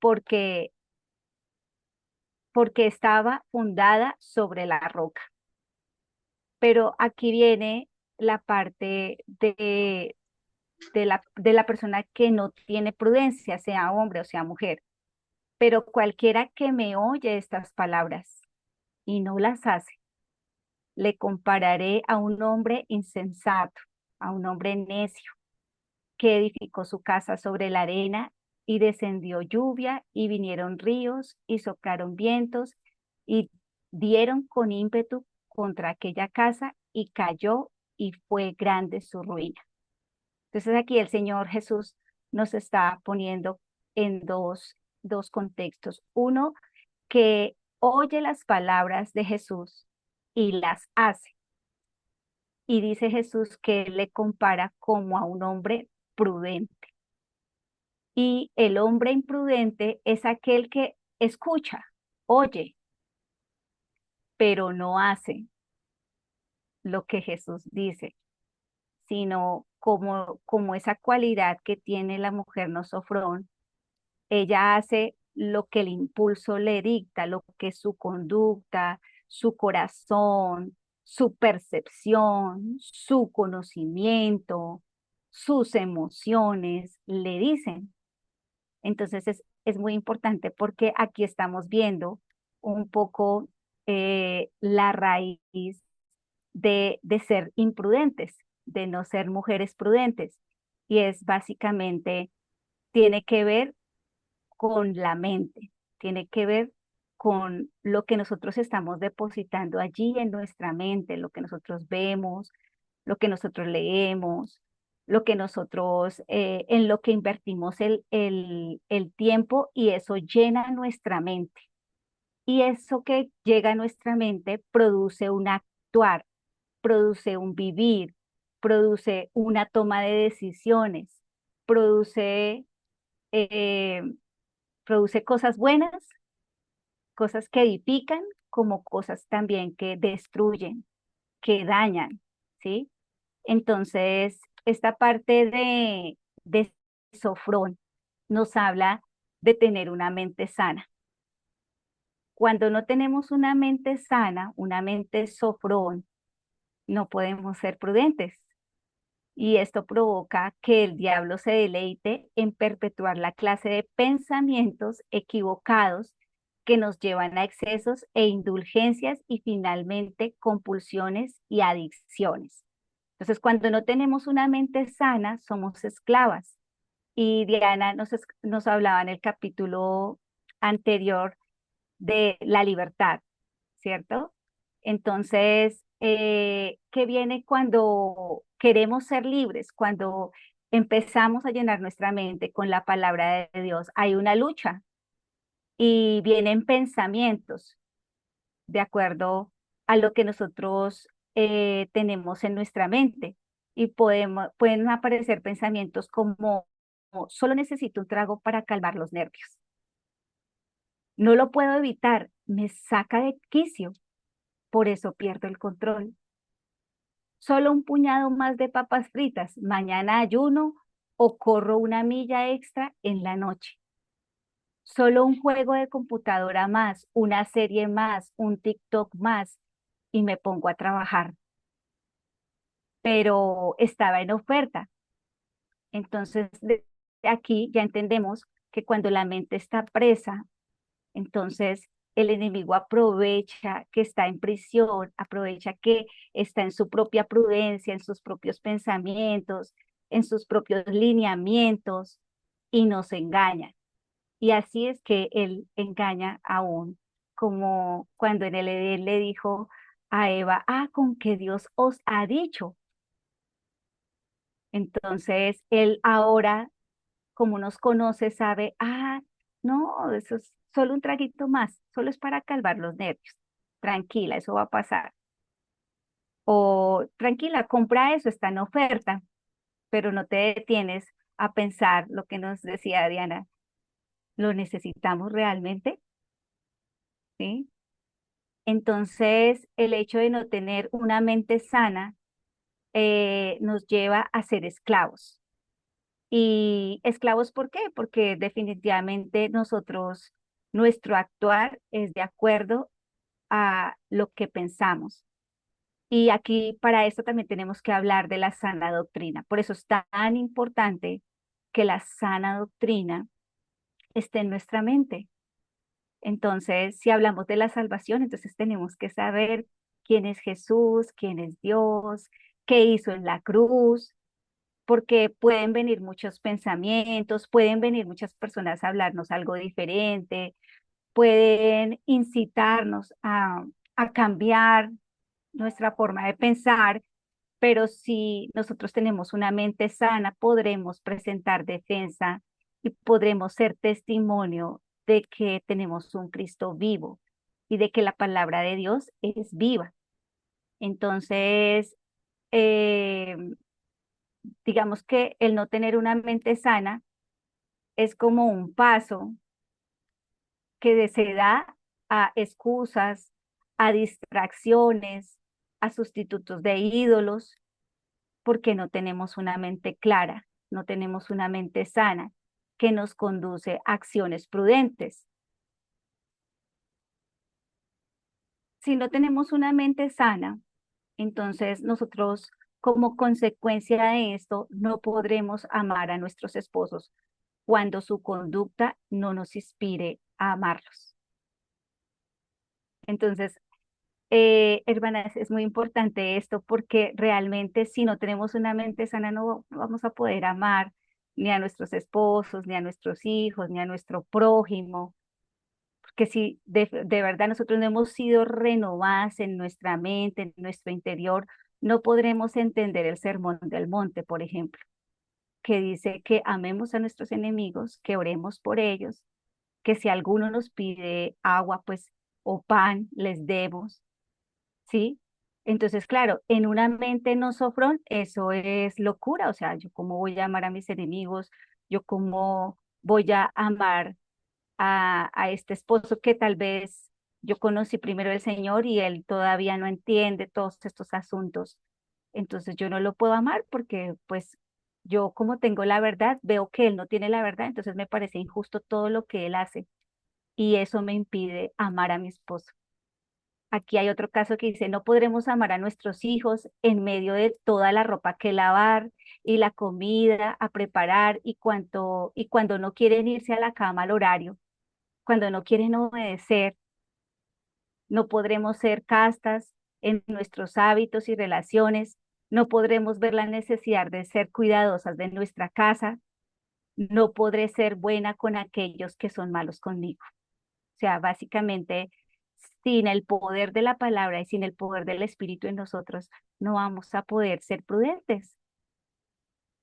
porque, porque estaba fundada sobre la roca. Pero aquí viene la parte de la persona que no tiene prudencia, sea hombre o sea mujer. Pero cualquiera que me oye estas palabras y no las hace, le compararé a un hombre insensato, a un hombre necio, que edificó su casa sobre la arena y descendió lluvia y vinieron ríos y soplaron vientos y dieron con ímpetu contra aquella casa y cayó y fue grande su ruina. Entonces aquí el Señor Jesús nos está poniendo en dos contextos. Uno, que oye las palabras de Jesús y las hace. Y dice Jesús que él le compara como a un hombre prudente. Y el hombre imprudente es aquel que escucha, oye, pero no hace lo que Jesús dice, sino como esa cualidad que tiene la mujer no sofrón. Ella hace lo que el impulso le dicta, lo que su conducta, su corazón, su percepción, su conocimiento, sus emociones le dicen. Entonces es muy importante porque aquí estamos viendo un poco la raíz de ser imprudentes, de no ser mujeres prudentes. Y es básicamente, tiene que ver con la mente, tiene que ver con lo que nosotros estamos depositando allí en nuestra mente, lo que nosotros vemos, lo que nosotros leemos, lo que nosotros, en lo que invertimos el tiempo y eso llena nuestra mente. Y eso que llega a nuestra mente produce un actuar, produce un vivir, produce una toma de decisiones, produce eh, produce cosas buenas, cosas que edifican, como cosas también que destruyen, que dañan, ¿sí? Entonces, esta parte de Sofrón nos habla de tener una mente sana. Cuando no tenemos una mente sana, una mente sofrón, no podemos ser prudentes. Y esto provoca que el diablo se deleite en perpetuar la clase de pensamientos equivocados que nos llevan a excesos e indulgencias y finalmente compulsiones y adicciones. Entonces, cuando no tenemos una mente sana, somos esclavas. Y Diana nos hablaba en el capítulo anterior de la libertad, ¿cierto? Entonces, ¿qué viene cuando queremos ser libres? Cuando empezamos a llenar nuestra mente con la palabra de Dios, hay una lucha y vienen pensamientos de acuerdo a lo que nosotros tenemos en nuestra mente. Y pueden aparecer pensamientos como, solo necesito un trago para calmar los nervios. No lo puedo evitar, me saca de quicio, por eso pierdo el control. Solo un puñado más de papas fritas, mañana ayuno o corro una milla extra en la noche. Solo un juego de computadora más, una serie más, un TikTok más y me pongo a trabajar. Pero estaba en oferta. Entonces, de aquí ya entendemos que cuando la mente está presa, entonces el enemigo aprovecha que está en prisión, aprovecha que está en su propia prudencia, en sus propios pensamientos, en sus propios lineamientos y nos engaña. Y así es que él engaña aún, como cuando en el Edén le dijo a Eva, con que Dios os ha dicho. Entonces él ahora, como nos conoce, sabe, no, eso es solo un traguito más, solo es para calmar los nervios. Tranquila, eso va a pasar. O tranquila, compra eso, está en oferta, pero no te detienes a pensar lo que nos decía Diana, ¿lo necesitamos realmente? ¿Sí? Entonces, el hecho de no tener una mente sana nos lleva a ser esclavos. Y esclavos, ¿por qué? Porque definitivamente nosotros, nuestro actuar es de acuerdo a lo que pensamos. Y aquí para esto también tenemos que hablar de la sana doctrina. Por eso es tan importante que la sana doctrina esté en nuestra mente. Entonces, si hablamos de la salvación, entonces tenemos que saber quién es Jesús, quién es Dios, qué hizo en la cruz, porque pueden venir muchos pensamientos, pueden venir muchas personas a hablarnos algo diferente, pueden incitarnos a cambiar nuestra forma de pensar, pero si nosotros tenemos una mente sana, podremos presentar defensa y podremos ser testimonio de que tenemos un Cristo vivo y de que la palabra de Dios es viva. Entonces, eh, digamos que el no tener una mente sana es como un paso que se da a excusas, a distracciones, a sustitutos de ídolos, porque no tenemos una mente clara, no tenemos una mente sana que nos conduce a acciones prudentes. Si no tenemos una mente sana, entonces nosotros como consecuencia de esto no podremos amar a nuestros esposos cuando su conducta no nos inspire a amarlos. Entonces, hermanas, es muy importante esto porque realmente si no tenemos una mente sana no vamos a poder amar ni a nuestros esposos, ni a nuestros hijos, ni a nuestro prójimo, porque si de verdad nosotros no hemos sido renovadas en nuestra mente, en nuestro interior, no podremos entender el sermón del monte, por ejemplo, que dice que amemos a nuestros enemigos, que oremos por ellos, que si alguno nos pide agua, pues, o pan, les demos, ¿sí? Entonces, claro, en una mente no sofrón, eso es locura, o sea, yo cómo voy a amar a mis enemigos, yo cómo voy a amar a este esposo que tal vez yo conocí primero el Señor y él todavía no entiende todos estos asuntos. Entonces yo no lo puedo amar porque pues yo como tengo la verdad, veo que él no tiene la verdad, entonces me parece injusto todo lo que él hace y eso me impide amar a mi esposo. Aquí hay otro caso que dice, no podremos amar a nuestros hijos en medio de toda la ropa que lavar y la comida a preparar y cuando no quieren irse a la cama al horario, cuando no quieren obedecer, no podremos ser castas en nuestros hábitos y relaciones, no podremos ver la necesidad de ser cuidadosas de nuestra casa, no podré ser buena con aquellos que son malos conmigo. O sea, básicamente, sin el poder de la palabra y sin el poder del Espíritu en nosotros, no vamos a poder ser prudentes.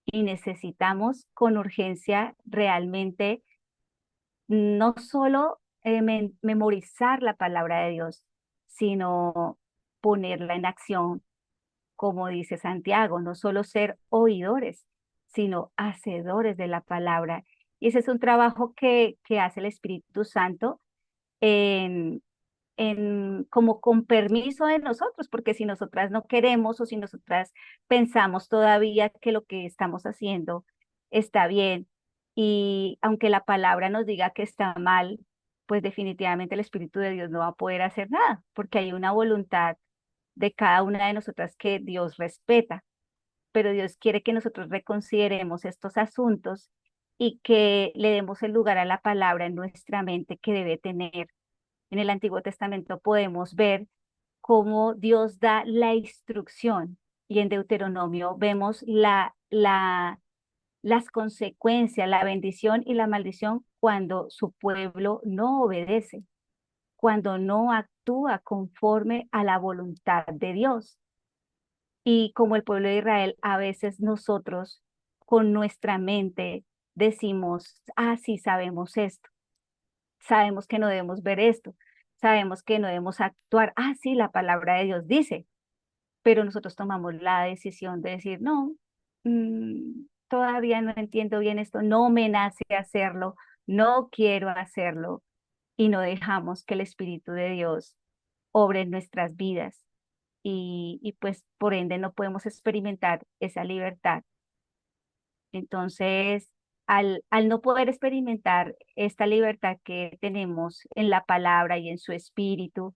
Y necesitamos con urgencia realmente no solo memorizar la palabra de Dios, sino ponerla en acción, como dice Santiago, no solo ser oidores, sino hacedores de la palabra. Y ese es un trabajo que hace el Espíritu Santo en, como con permiso de nosotros, porque si nosotras no queremos o si nosotras pensamos todavía que lo que estamos haciendo está bien y aunque la palabra nos diga que está mal, pues definitivamente el Espíritu de Dios no va a poder hacer nada, porque hay una voluntad de cada una de nosotras que Dios respeta, pero Dios quiere que nosotros reconsideremos estos asuntos y que le demos el lugar a la palabra en nuestra mente que debe tener. En el Antiguo Testamento podemos ver cómo Dios da la instrucción y en Deuteronomio vemos las consecuencias, la bendición y la maldición cuando su pueblo no obedece, cuando no actúa conforme a la voluntad de Dios. Y como el pueblo de Israel, a veces nosotros con nuestra mente decimos, ah, sí, sabemos esto, sabemos que no debemos ver esto, sabemos que no debemos actuar, ah, sí, la palabra de Dios dice, pero nosotros tomamos la decisión de decir, no, todavía no entiendo bien esto, no me nace hacerlo, no quiero hacerlo, y no dejamos que el Espíritu de Dios obre en nuestras vidas y pues por ende no podemos experimentar esa libertad. Entonces, al no poder experimentar esta libertad que tenemos en la palabra y en su espíritu,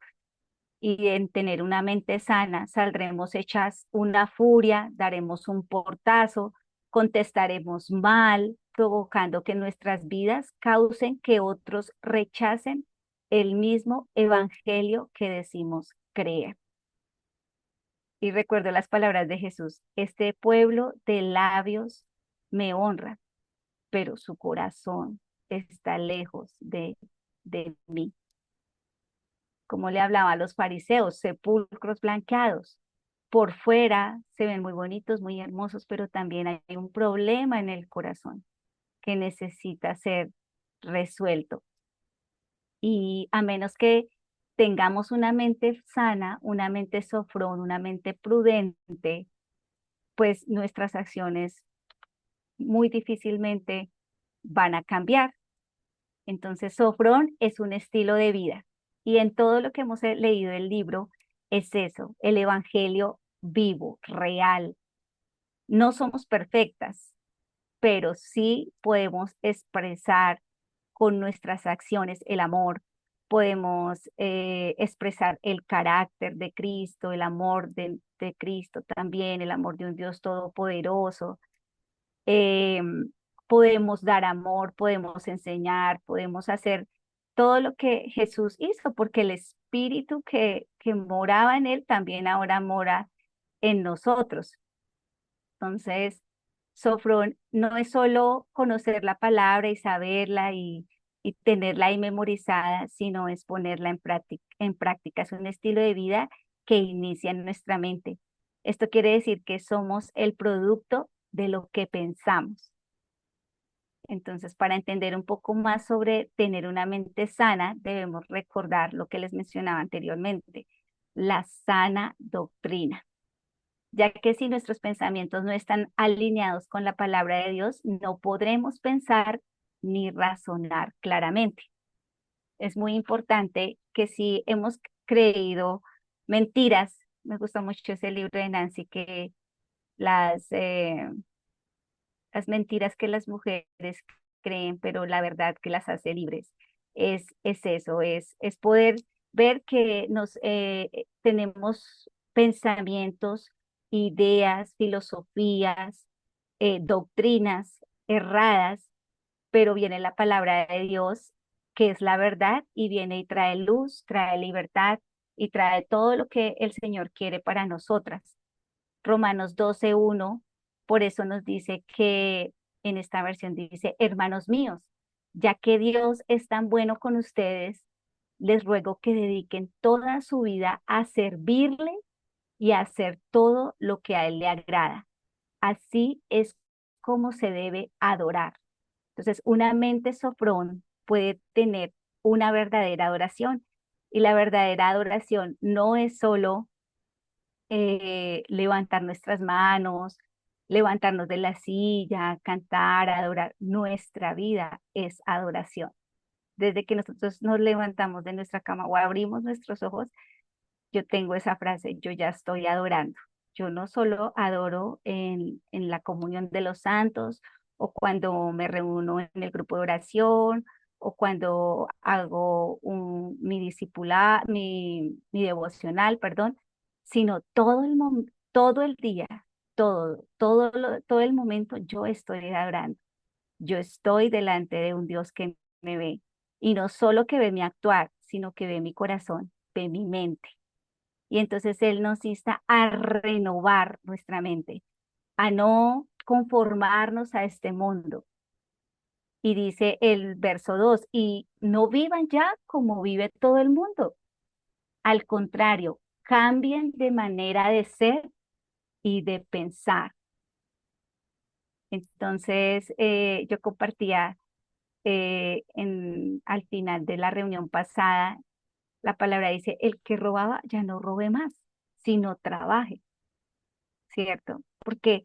y en tener una mente sana, saldremos hechas una furia, daremos un portazo, contestaremos mal, provocando que nuestras vidas causen que otros rechacen el mismo evangelio que decimos creer. Y recuerdo las palabras de Jesús: este pueblo de labios me honra, pero su corazón está lejos de mí. Como le hablaba a los fariseos, sepulcros blanqueados. Por fuera se ven muy bonitos, muy hermosos, pero también hay un problema en el corazón que necesita ser resuelto. Y a menos que tengamos una mente sana, una mente sofrón, una mente prudente, pues nuestras acciones muy difícilmente van a cambiar. Entonces, Sofrón es un estilo de vida. Y en todo lo que hemos leído del libro es eso, el evangelio vivo, real. No somos perfectas, pero sí podemos expresar con nuestras acciones el amor, podemos expresar el carácter de Cristo, el amor de Cristo también, el amor de un Dios todopoderoso. eh, Podemos dar amor, podemos enseñar, podemos hacer todo lo que Jesús hizo, porque el Espíritu que moraba en él también ahora mora en nosotros. Entonces, Sofrón no es solo conocer la palabra y saberla y tenerla ahí memorizada, sino es ponerla en práctica. Es un estilo de vida que inicia en nuestra mente. Esto quiere decir que somos el producto de lo que pensamos. Entonces, para entender un poco más sobre tener una mente sana, debemos recordar lo que les mencionaba anteriormente, la sana doctrina, ya que si nuestros pensamientos no están alineados con la palabra de Dios, no podremos pensar ni razonar claramente. Es muy importante que si hemos creído mentiras, me gusta mucho ese libro de Nancy, que las, eh, las mentiras que las mujeres creen, pero la verdad que las hace libres. Es eso, es poder ver que tenemos pensamientos, ideas, filosofías, doctrinas erradas, pero viene la palabra de Dios, que es la verdad, y viene y trae luz, trae libertad y trae todo lo que el Señor quiere para nosotras. Romanos 12:1, por eso nos dice que en esta versión dice, hermanos míos, ya que Dios es tan bueno con ustedes, les ruego que dediquen toda su vida a servirle y a hacer todo lo que a Él le agrada. Así es como se debe adorar. Entonces, una mente sofrón puede tener una verdadera adoración, y la verdadera adoración no es solo levantar nuestras manos, levantarnos de la silla, cantar, adorar. Nuestra vida es adoración. Desde que nosotros nos levantamos de nuestra cama o abrimos nuestros ojos, yo tengo esa frase: yo ya estoy adorando. Yo no solo adoro en la comunión de los santos, o cuando me reúno en el grupo de oración, o cuando hago mi discipulado, mi devocional, perdón, sino todo el día, todo el momento yo estoy adorando. Yo estoy delante de un Dios que me ve, y no solo que ve mi actuar, sino que ve mi corazón, ve mi mente. Y entonces Él nos insta a renovar nuestra mente, a no conformarnos a este mundo. Y dice el verso 2: y no vivan ya como vive todo el mundo. Al contrario, cambien de manera de ser y de pensar. Entonces, yo compartía al final de la reunión pasada, la palabra dice, el que robaba ya no robe más, sino trabaje, ¿cierto? Porque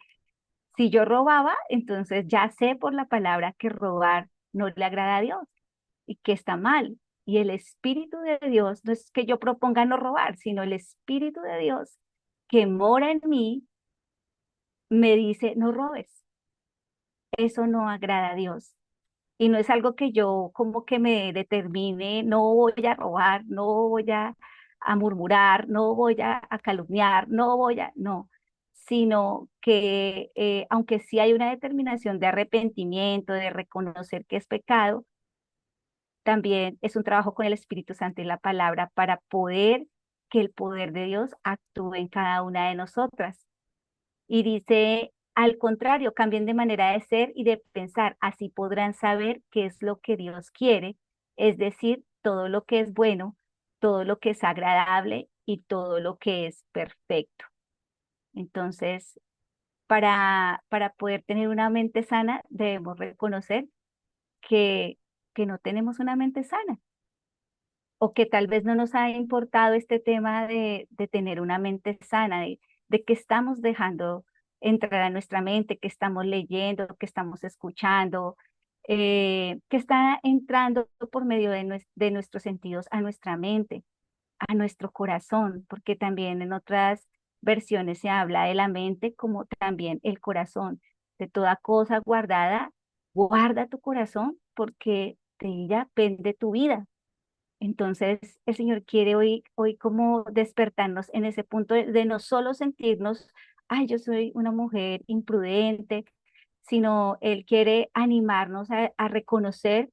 si yo robaba, entonces ya sé por la palabra que robar no le agrada a Dios y que está mal. Y el Espíritu de Dios no es que yo proponga no robar, sino el Espíritu de Dios que mora en mí me dice, no robes. eso no agrada a Dios. Y no es algo que yo como que me determine, no voy a robar, no voy a murmurar, no voy a calumniar, no, sino que aunque sí hay una determinación de arrepentimiento, de reconocer que es pecado, también es un trabajo con el Espíritu Santo y la palabra para poder que el poder de Dios actúe en cada una de nosotras. Y dice, al contrario, cambien de manera de ser y de pensar, así podrán saber qué es lo que Dios quiere, es decir, todo lo que es bueno, todo lo que es agradable y todo lo que es perfecto. Entonces, para poder tener una mente sana, debemos reconocer que, que no tenemos una mente sana o que tal vez no nos ha importado este tema de tener una mente sana, de que estamos dejando entrar a nuestra mente, que estamos leyendo, que estamos escuchando, que está entrando por medio de nuestros sentidos a nuestra mente, a nuestro corazón, porque también en otras versiones se habla de la mente como también el corazón. De toda cosa guardada, guarda tu corazón porque de ella pende tu vida. Entonces, el Señor quiere hoy como despertarnos en ese punto de no solo sentirnos, ay, yo soy una mujer imprudente, sino Él quiere animarnos a reconocer,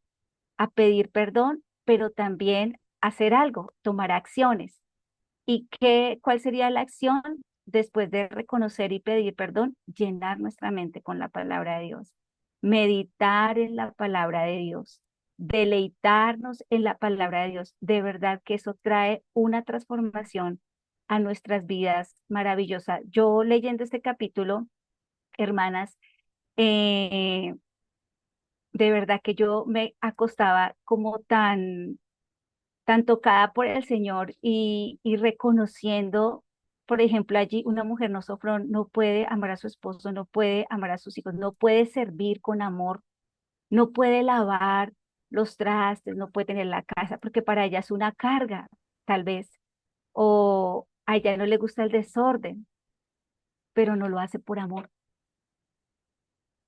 a pedir perdón, pero también hacer algo, tomar acciones. ¿Y cuál sería la acción después de reconocer y pedir perdón? Llenar nuestra mente con la palabra de Dios, meditar en la palabra de Dios, deleitarnos en la palabra de Dios. De verdad que eso trae una transformación a nuestras vidas maravillosa. Yo leyendo este capítulo, hermanas, eh, de verdad que yo me acostaba como tan tocada por el Señor y reconociendo, por ejemplo, allí una mujer no sofrón no puede amar a su esposo, no puede amar a sus hijos, no puede servir con amor, no puede lavar los trastes, no puede tener la casa, porque para ella es una carga, tal vez, o a ella no le gusta el desorden, pero no lo hace por amor.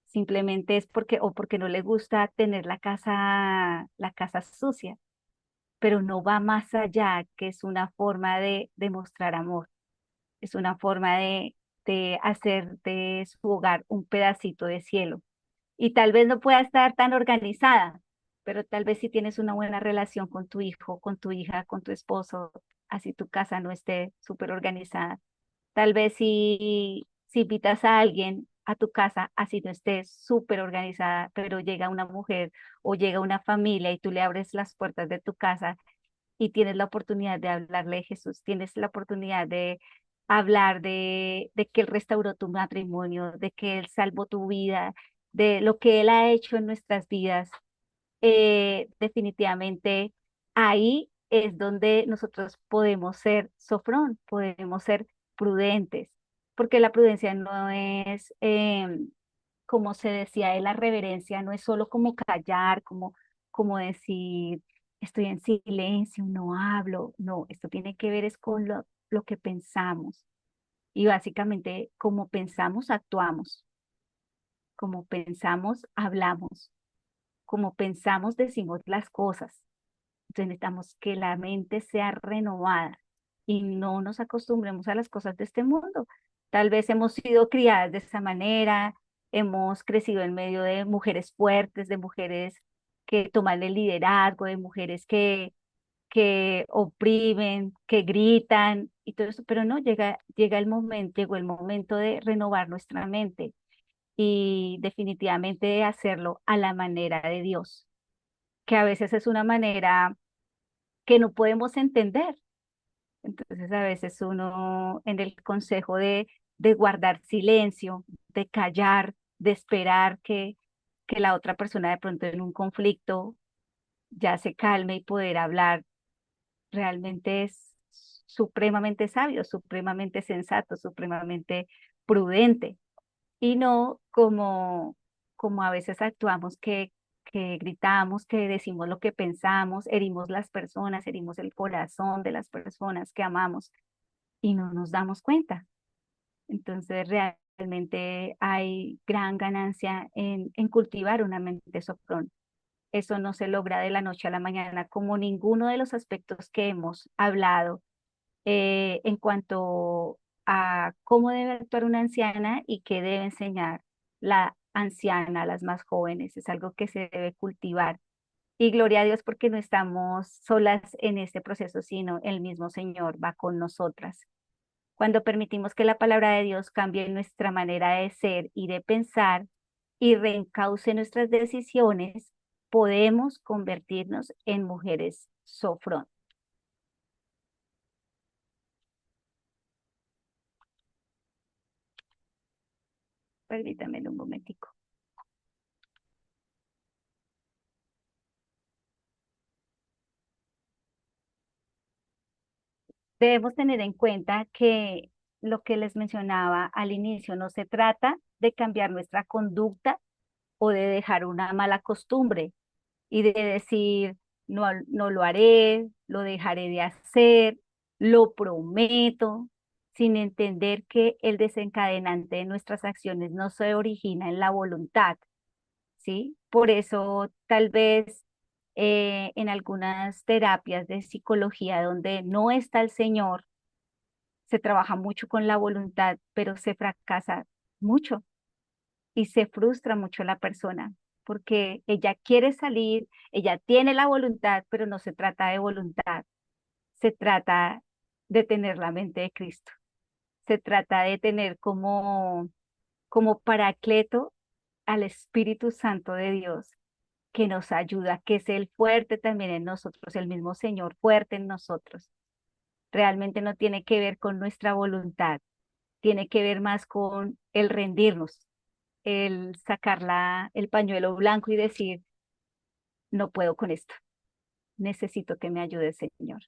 Simplemente es porque no le gusta tener la casa sucia, pero no va más allá, que es una forma de demostrar amor, es una forma de hacer de su hogar un pedacito de cielo. Y tal vez no pueda estar tan organizada, pero tal vez si tienes una buena relación con tu hijo, con tu hija, con tu esposo, así tu casa no esté súper organizada. Tal vez si invitas a alguien a tu casa, así no esté súper organizada, pero llega una mujer o llega una familia y tú le abres las puertas de tu casa y tienes la oportunidad de hablarle de Jesús, tienes la oportunidad de hablar de que Él restauró tu matrimonio, de que Él salvó tu vida, de lo que Él ha hecho en nuestras vidas, definitivamente ahí es donde nosotros podemos ser sofrón, podemos ser prudentes, porque la prudencia no es, como se decía, de la reverencia, no es solo como callar, como decir, estoy en silencio, no hablo, no, esto tiene que ver es con lo que pensamos y básicamente como pensamos, actuamos, como pensamos, hablamos, como pensamos, decimos las cosas. Entonces necesitamos que la mente sea renovada y no nos acostumbremos a las cosas de este mundo. Tal vez hemos sido criadas de esa manera, hemos crecido en medio de mujeres fuertes, de mujeres que toman el liderazgo, de mujeres que oprimen, que gritan y todo eso, pero no, llega el momento, llegó el momento de renovar nuestra mente y definitivamente de hacerlo a la manera de Dios, que a veces es una manera que no podemos entender. Entonces a veces uno en el consejo de guardar silencio, de callar, de esperar que la otra persona de pronto en un conflicto ya se calme y poder hablar, realmente es supremamente sabio, supremamente sensato, supremamente prudente y no como a veces actuamos que gritamos, que decimos lo que pensamos, herimos las personas, herimos el corazón de las personas que amamos y no nos damos cuenta. Entonces, realmente hay gran ganancia en cultivar una mente sofrón. Eso no se logra de la noche a la mañana, como ninguno de los aspectos que hemos hablado en cuanto a cómo debe actuar una anciana y qué debe enseñar la anciana a las más jóvenes. Es algo que se debe cultivar. Y gloria a Dios porque no estamos solas en este proceso, sino el mismo Señor va con nosotras. Cuando permitimos que la palabra de Dios cambie nuestra manera de ser y de pensar y reencauce nuestras decisiones, podemos convertirnos en mujeres sofrón. Permítame un momentico. Debemos tener en cuenta que lo que les mencionaba al inicio no se trata de cambiar nuestra conducta o de dejar una mala costumbre y de decir, no, no lo haré, lo dejaré de hacer, lo prometo, sin entender que el desencadenante de nuestras acciones no se origina en la voluntad, ¿sí? Por eso tal vez en algunas terapias de psicología donde no está el Señor, se trabaja mucho con la voluntad, pero se fracasa mucho y se frustra mucho la persona porque ella quiere salir, ella tiene la voluntad, pero no se trata de voluntad, se trata de tener la mente de Cristo, se trata de tener como paracleto al Espíritu Santo de Dios que nos ayuda, que es el fuerte también en nosotros, el mismo Señor fuerte en nosotros. Realmente no tiene que ver con nuestra voluntad, tiene que ver más con el rendirnos, el sacar el pañuelo blanco y decir, no puedo con esto, necesito que me ayudes, Señor,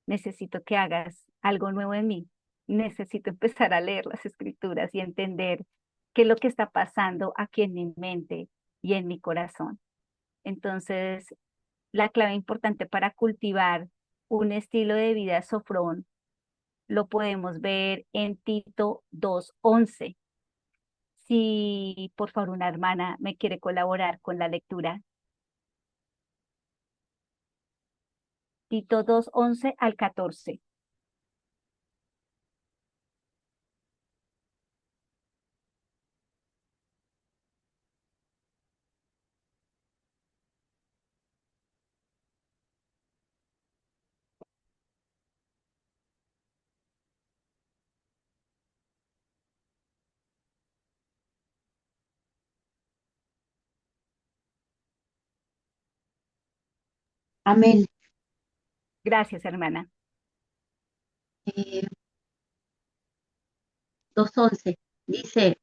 necesito que hagas algo nuevo en mí, necesito empezar a leer las escrituras y entender qué es lo que está pasando aquí en mi mente y en mi corazón. Entonces, la clave importante para cultivar un estilo de vida sofrón lo podemos ver en Tito 2:11. Si por favor una hermana me quiere colaborar con la lectura. Tito 2:11 al 14. Amén. Gracias, hermana. Eh, 2:11 dice,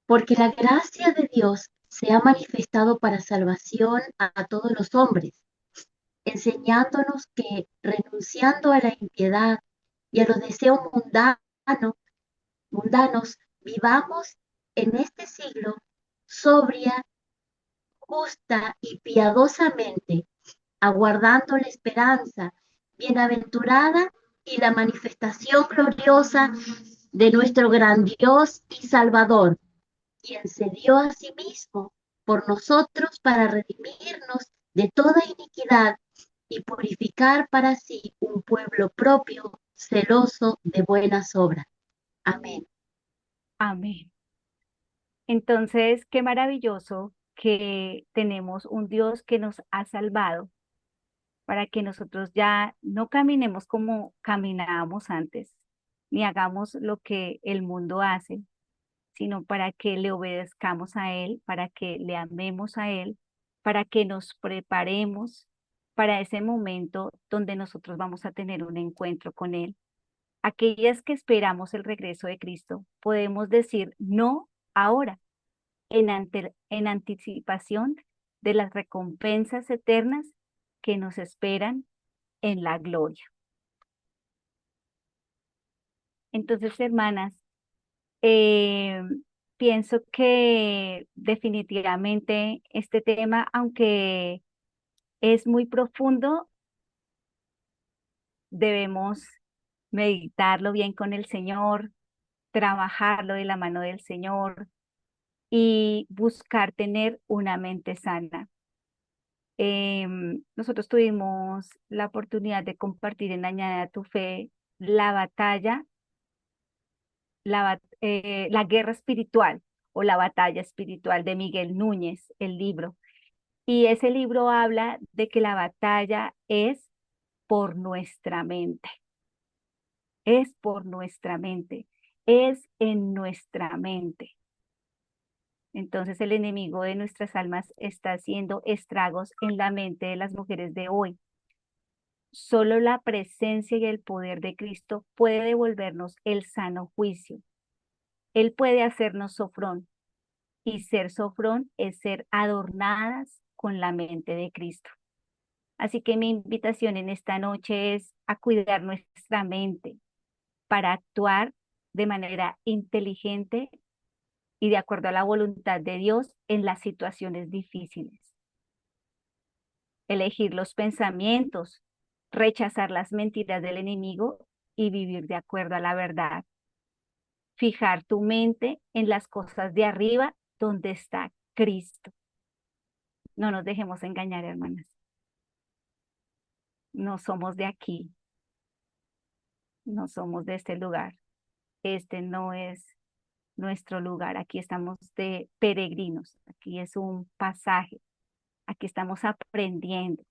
porque la gracia de Dios se ha manifestado para salvación a todos los hombres, enseñándonos que renunciando a la impiedad y a los deseos mundanos, vivamos en este siglo sobria, justa y piadosamente, aguardando la esperanza bienaventurada y la manifestación gloriosa de nuestro gran Dios y Salvador, quien se dio a sí mismo por nosotros para redimirnos de toda iniquidad y purificar para sí un pueblo propio, celoso de buenas obras. Amén. Amén. Entonces, qué maravilloso que tenemos un Dios que nos ha salvado para que nosotros ya no caminemos como caminábamos antes, ni hagamos lo que el mundo hace, sino para que le obedezcamos a Él, para que le amemos a Él, para que nos preparemos para ese momento donde nosotros vamos a tener un encuentro con Él. Aquellas que esperamos el regreso de Cristo, podemos decir no ahora, en anticipación de las recompensas eternas que nos esperan en la gloria. Entonces, hermanas, Eh, pienso que definitivamente este tema, aunque es muy profundo, debemos meditarlo bien con el Señor, trabajarlo de la mano del Señor y buscar tener una mente sana. Nosotros tuvimos la oportunidad de compartir en Añade a tu Fe la batalla, la guerra espiritual o la batalla espiritual de Miguel Núñez, el libro. Y ese libro habla de que la batalla es por nuestra mente, es por nuestra mente, es en nuestra mente. Entonces el enemigo de nuestras almas está haciendo estragos en la mente de las mujeres de hoy. Solo la presencia y el poder de Cristo puede devolvernos el sano juicio. Él puede hacernos sofrón, y ser sofrón es ser adornadas con la mente de Cristo. Así que mi invitación en esta noche es a cuidar nuestra mente para actuar de manera inteligente y de acuerdo a la voluntad de Dios en las situaciones difíciles. Elegir los pensamientos, rechazar las mentiras del enemigo y vivir de acuerdo a la verdad. Fijar tu mente en las cosas de arriba donde está Cristo. No nos dejemos engañar, hermanas. No somos de aquí, no somos de este lugar. Este no es nuestro lugar. Aquí estamos de peregrinos. Aquí es un pasaje. Aquí estamos aprendiendo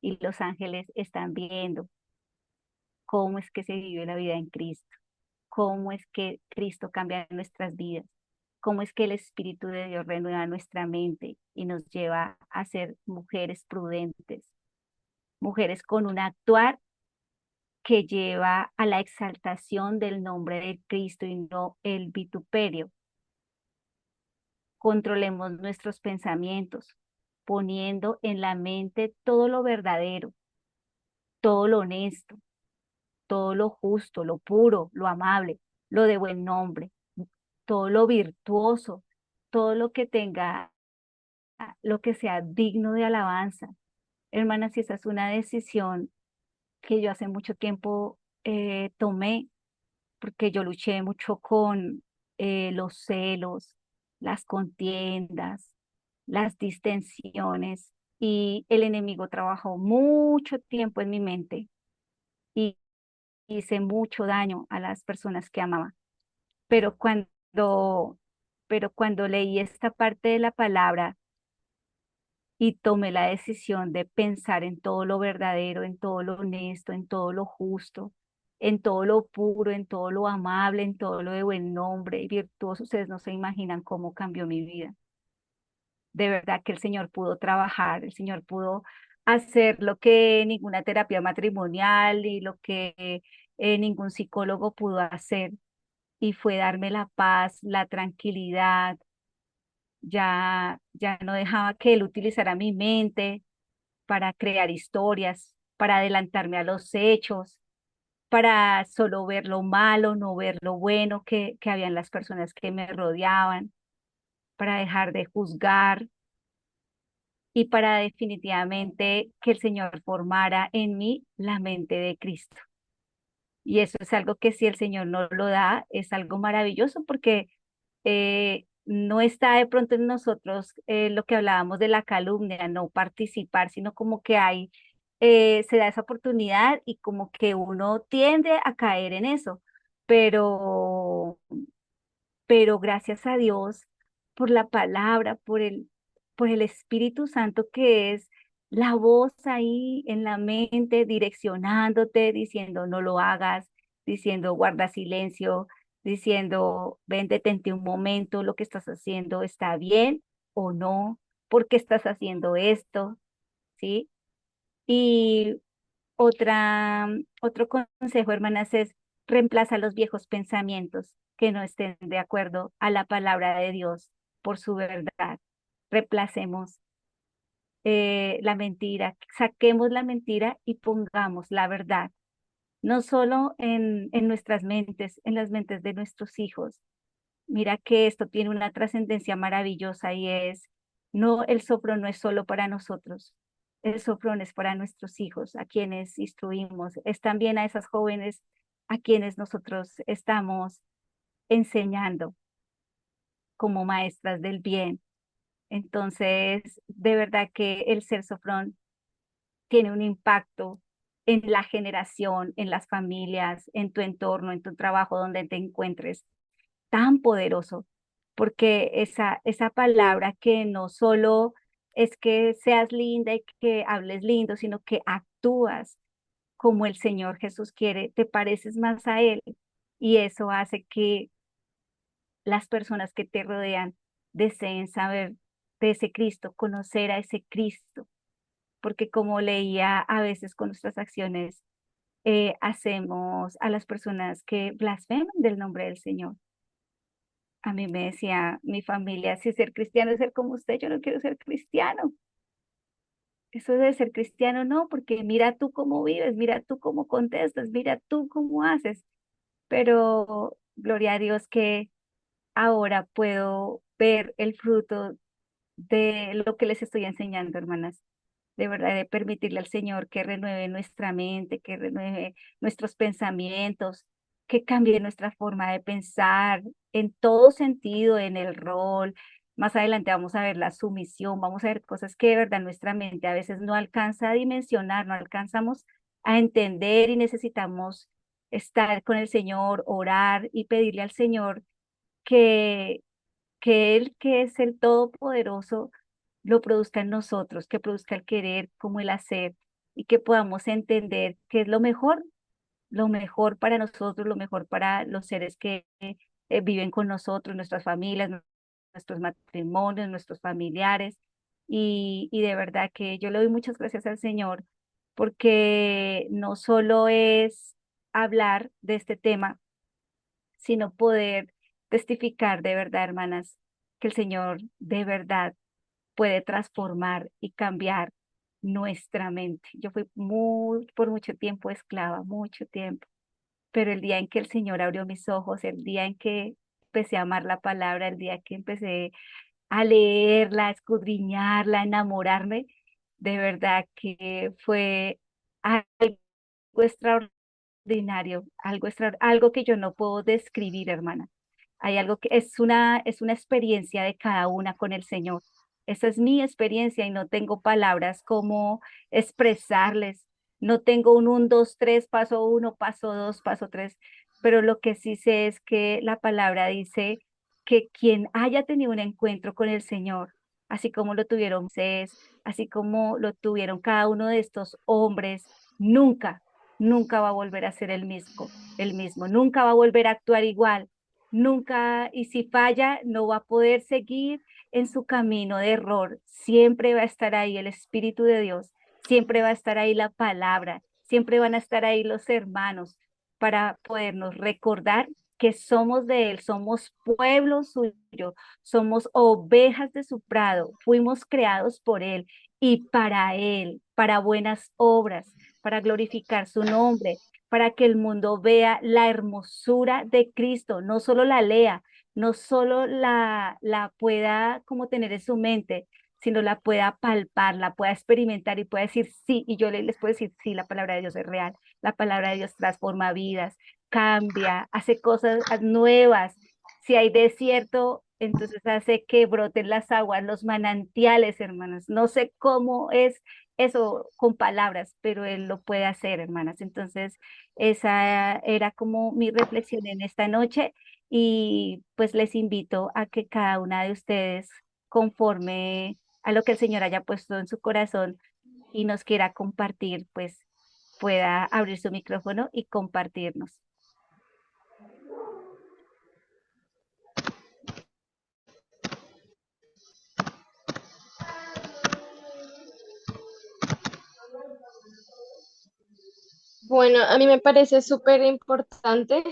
y los ángeles están viendo cómo es que se vive la vida en Cristo, cómo es que Cristo cambia nuestras vidas, cómo es que el Espíritu de Dios renueva nuestra mente y nos lleva a ser mujeres prudentes, mujeres con un actuar que lleva a la exaltación del nombre de Cristo y no el vituperio. Controlemos nuestros pensamientos, poniendo en la mente todo lo verdadero, todo lo honesto, todo lo justo, lo puro, lo amable, lo de buen nombre, todo lo virtuoso, todo lo que tenga, lo que sea digno de alabanza. Hermanas, si esa es una decisión que yo hace mucho tiempo tomé, porque yo luché mucho con los celos, las contiendas, las distensiones, y el enemigo trabajó mucho tiempo en mi mente y hice mucho daño a las personas que amaba. Pero cuando, pero cuando leí esta parte de la palabra y tomé la decisión de pensar en todo lo verdadero, en todo lo honesto, en todo lo justo, en todo lo puro, en todo lo amable, en todo lo de buen nombre y virtuoso, ustedes no se imaginan cómo cambió mi vida. De verdad que el Señor pudo trabajar, el Señor pudo hacer lo que ninguna terapia matrimonial y lo que ningún psicólogo pudo hacer, y fue darme la paz, la tranquilidad. Ya no dejaba que él utilizara mi mente para crear historias, para adelantarme a los hechos, para solo ver lo malo, no ver lo bueno que había en las personas que me rodeaban, para dejar de juzgar y para definitivamente que el Señor formara en mí la mente de Cristo. Y eso es algo que si el Señor no lo da, es algo maravilloso porque no está de pronto en nosotros lo que hablábamos de la calumnia, no participar, sino como que hay, se da esa oportunidad y como que uno tiende a caer en eso. Pero pero gracias a Dios por la palabra, por el Espíritu Santo que es la voz ahí en la mente, direccionándote, diciendo no lo hagas, diciendo guarda silencio, diciendo ven, detente un momento, lo que estás haciendo está bien o no, por qué estás haciendo esto, ¿sí? Y otro consejo, hermanas, es reemplaza los viejos pensamientos que no estén de acuerdo a la palabra de Dios por su verdad. Reemplacemos la mentira, saquemos la mentira y pongamos la verdad, no solo en nuestras mentes, en las mentes de nuestros hijos. Mira que esto tiene una trascendencia maravillosa y es, no, el soplo no es solo para nosotros, el soplo es para nuestros hijos, a quienes instruimos, es también a esas jóvenes a quienes nosotros estamos enseñando como maestras del bien. Entonces, de verdad que el ser Sofrón tiene un impacto en la generación, en las familias, en tu entorno, en tu trabajo, donde te encuentres, tan poderoso, porque esa palabra que no solo es que seas linda y que hables lindo, sino que actúas como el Señor Jesús quiere, te pareces más a Él y eso hace que las personas que te rodean deseen saber de ese Cristo, conocer a ese Cristo, porque como leía a veces con nuestras acciones, hacemos a las personas que blasfeman del nombre del Señor. A mí me decía mi familia, si ser cristiano es ser como usted, yo no quiero ser cristiano. Eso de ser cristiano no, porque mira tú cómo vives, mira tú cómo contestas, mira tú cómo haces. Pero gloria a Dios que ahora puedo ver el fruto de lo que les estoy enseñando, hermanas. De verdad, de permitirle al Señor que renueve nuestra mente, que renueve nuestros pensamientos, que cambie nuestra forma de pensar en todo sentido, en el rol. Más adelante vamos a ver la sumisión, vamos a ver cosas que de verdad nuestra mente a veces no alcanza a dimensionar, no alcanzamos a entender y necesitamos estar con el Señor, orar y pedirle al Señor que Él, que es el Todopoderoso, lo produzca en nosotros, que produzca el querer como el hacer y que podamos entender qué es lo mejor para nosotros, lo mejor para los seres que viven con nosotros, nuestras familias, nuestros matrimonios, nuestros familiares. Y de verdad que yo le doy muchas gracias al Señor porque no solo es hablar de este tema, sino poder testificar de verdad, hermanas, que el Señor de verdad puede transformar y cambiar nuestra mente. Yo fui por mucho tiempo esclava, mucho tiempo, pero el día en que el Señor abrió mis ojos, el día en que empecé a amar la palabra, el día que empecé a leerla, a escudriñarla, a enamorarme, de verdad que fue algo extraordinario, algo que yo no puedo describir, hermana. Hay algo que es una experiencia de cada una con el Señor. Esa es mi experiencia y no tengo palabras como expresarles. No tengo un 1, 2, 3, paso uno, paso dos, paso tres, pero lo que sí sé es que la palabra dice que quien haya tenido un encuentro con el Señor, así como lo tuvieron Moisés, así como lo tuvieron cada uno de estos hombres, nunca, nunca va a volver a ser el mismo, nunca va a volver a actuar igual, nunca, y si falla, no va a poder seguir en su camino de error. Siempre va a estar ahí el Espíritu de Dios, siempre va a estar ahí la palabra, siempre van a estar ahí los hermanos para podernos recordar que somos de Él, somos pueblo suyo, somos ovejas de su prado, fuimos creados por Él y para Él, para buenas obras, para glorificar su nombre, para que el mundo vea la hermosura de Cristo, no solo la lea, no solo la pueda como tener en su mente, sino la pueda palpar, la pueda experimentar y pueda decir sí, y yo les puedo decir sí, la palabra de Dios es real, la palabra de Dios transforma vidas, cambia, hace cosas nuevas. Si hay desierto, entonces hace que broten las aguas, los manantiales, hermanas. No sé cómo es eso con palabras, pero Él lo puede hacer, hermanas. Entonces, esa era como mi reflexión en esta noche y pues les invito a que cada una de ustedes, conforme a lo que el Señor haya puesto en su corazón y nos quiera compartir, pues pueda abrir su micrófono y compartirnos. Bueno, a mí me parece súper importante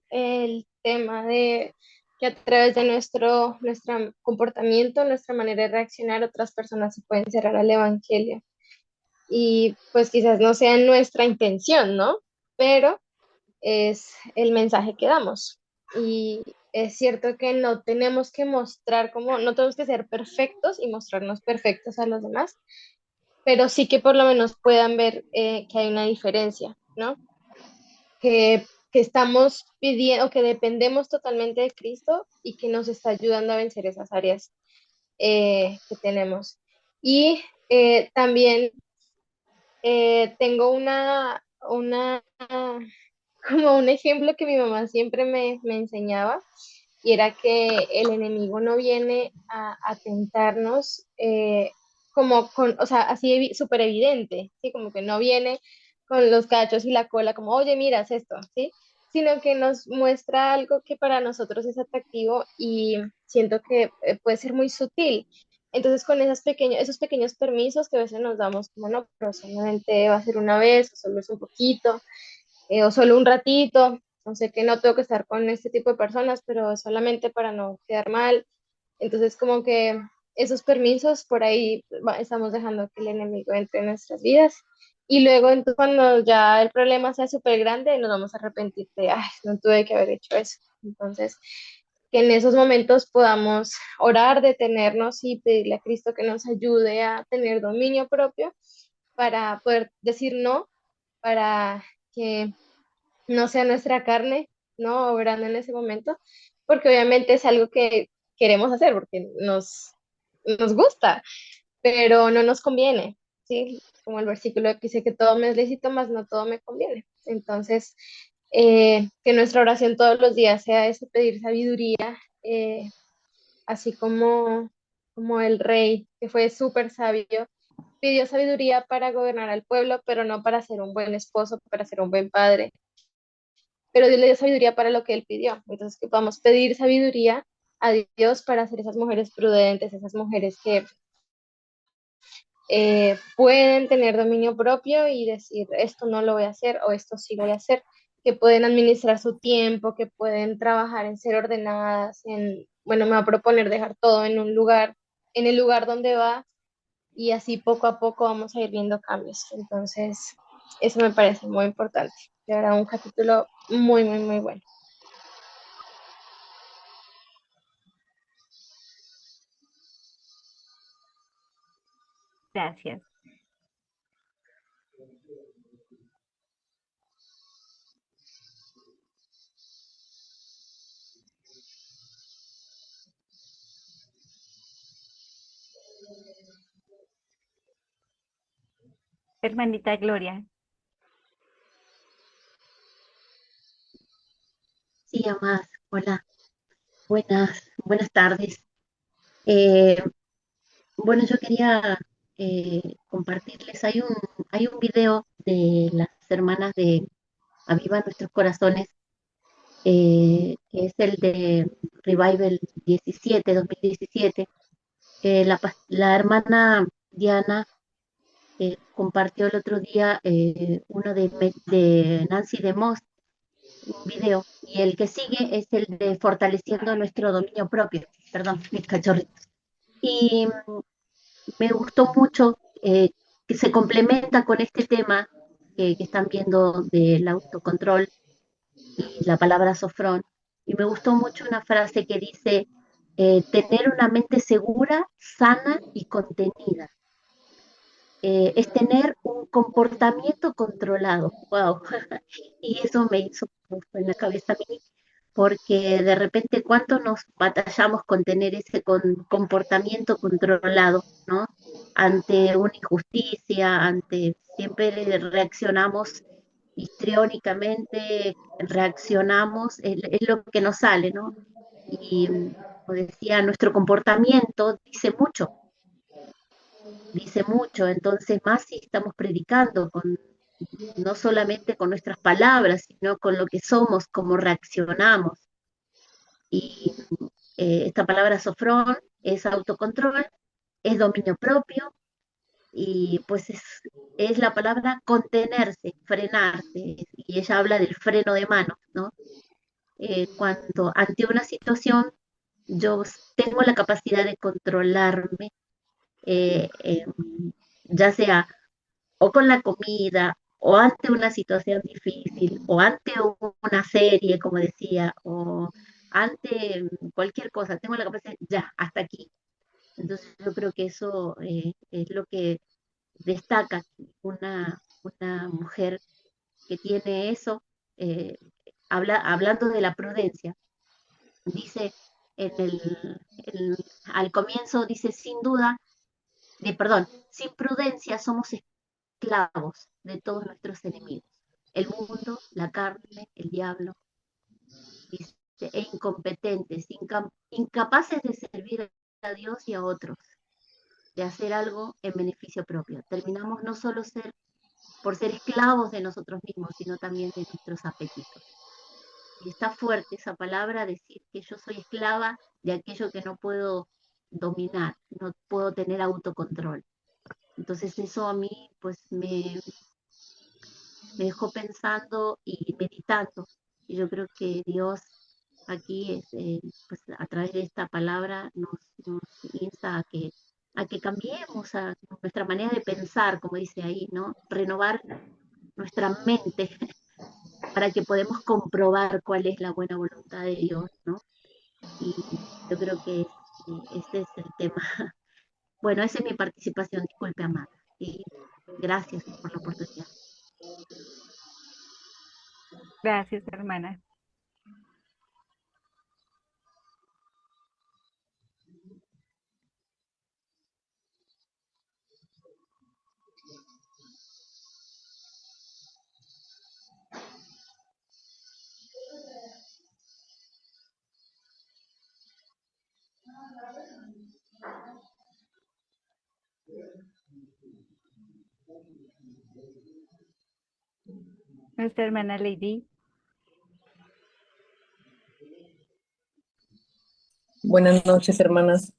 el tema de que a través de nuestro comportamiento, nuestra manera de reaccionar, otras personas se pueden cerrar al Evangelio. Y pues quizás no sea nuestra intención, ¿no? Pero es el mensaje que damos. Y es cierto que no tenemos que mostrar como, no tenemos que ser perfectos y mostrarnos perfectos a los demás, pero sí que por lo menos puedan ver que hay una diferencia, ¿no? Que que estamos pidiendo, que dependemos totalmente de Cristo y que nos está ayudando a vencer esas áreas que tenemos. Y también tengo como un ejemplo que mi mamá siempre me enseñaba, y era que el enemigo no viene a tentarnos como con, o sea, así súper evidente, ¿sí? Como que no viene con los cachos y la cola, como, oye, miras esto, ¿sí? Sino que nos muestra algo que para nosotros es atractivo y siento que puede ser muy sutil. Entonces, con esos pequeños permisos que a veces nos damos, como no, pero solamente va a ser una vez, o solo es un poquito, o solo un ratito, no sé que no tengo que estar con este tipo de personas, pero solamente para no quedar mal. Entonces, como que esos permisos por ahí estamos dejando que el enemigo entre en nuestras vidas. Y luego, entonces, cuando ya el problema sea súper grande, nos vamos a arrepentir de, ay, no tuve que haber hecho eso. Entonces, que en esos momentos podamos orar, detenernos y pedirle a Cristo que nos ayude a tener dominio propio para poder decir no, para que no sea nuestra carne, ¿no? Obrando en ese momento, porque obviamente es algo que queremos hacer, porque nos gusta, pero no nos conviene, ¿sí? Como el versículo que dice que todo me es lícito, mas no todo me conviene. Entonces, que nuestra oración todos los días sea ese pedir sabiduría, eh, así como el rey, que fue súper sabio, pidió sabiduría para gobernar al pueblo, pero no para ser un buen esposo, para ser un buen padre, pero Dios le dio sabiduría para lo que él pidió. Entonces, que podamos pedir sabiduría a Dios para ser esas mujeres prudentes, esas mujeres que pueden tener dominio propio y decir, esto no lo voy a hacer o esto sí voy a hacer, que pueden administrar su tiempo, que pueden trabajar en ser ordenadas, bueno, me va a proponer dejar todo en un lugar, en el lugar donde va, y así poco a poco vamos a ir viendo cambios. Entonces, eso me parece muy importante. De verdad, un capítulo muy, muy, muy bueno. Gracias. Hermanita Gloria, Sí, Amás, hola, buenas tardes. Eh, bueno, yo quería compartirles, hay un video de las hermanas de Aviva Nuestros Corazones, que es el de Revival 2017, que la hermana Diana compartió el otro día uno de Nancy DeMoss, un video, y el que sigue es el de Fortaleciendo Nuestro Dominio Propio. Perdón, mis cachorritos. Y me gustó mucho que se complementa con este tema que están viendo del autocontrol y la palabra sofrón. Y me gustó mucho una frase que dice, tener una mente segura, sana y contenida. Es tener un comportamiento controlado. Wow. Y eso me hizo en la cabeza a mí, porque de repente cuánto nos batallamos con tener ese comportamiento controlado, ¿no? Ante una injusticia, ante siempre reaccionamos histriónicamente, reaccionamos, es lo que nos sale, ¿no? Y como decía, nuestro comportamiento dice mucho, entonces más si estamos predicando no solamente con nuestras palabras, sino con lo que somos, cómo reaccionamos. Y esta palabra sofrón es autocontrol, es dominio propio y pues es la palabra contenerse, frenarse. Y ella habla del freno de mano, ¿no? Cuando ante una situación yo tengo la capacidad de controlarme, eh, eh, ya sea o con la comida, o ante una situación difícil, o ante una serie, como decía, o ante cualquier cosa, tengo la capacidad, ya, hasta aquí. Entonces yo creo que eso es lo que destaca una mujer que tiene eso, eh, hablando de la prudencia, dice al comienzo, dice, sin duda, perdón, sin prudencia somos esclavos de todos nuestros enemigos. El mundo, la carne, el diablo, dice, e incompetentes, incapaces de servir a Dios y a otros, de hacer algo en beneficio propio. Terminamos no solo por ser esclavos de nosotros mismos, sino también de nuestros apetitos. Y está fuerte esa palabra, decir que yo soy esclava de aquello que no puedo dominar, no puedo tener autocontrol. Entonces eso a mí pues me dejó pensando y meditando. Y yo creo que Dios aquí, pues, a través de esta palabra, nos insta a que cambiemos a nuestra manera de pensar, como dice ahí, ¿no? Renovar nuestra mente para que podamos comprobar cuál es la buena voluntad de Dios, ¿no? Y yo creo que ese es el tema. Bueno, esa es mi participación, disculpe, amada. Y gracias por la oportunidad. Gracias, hermana. Nuestra hermana Lady. Buenas noches, hermanas.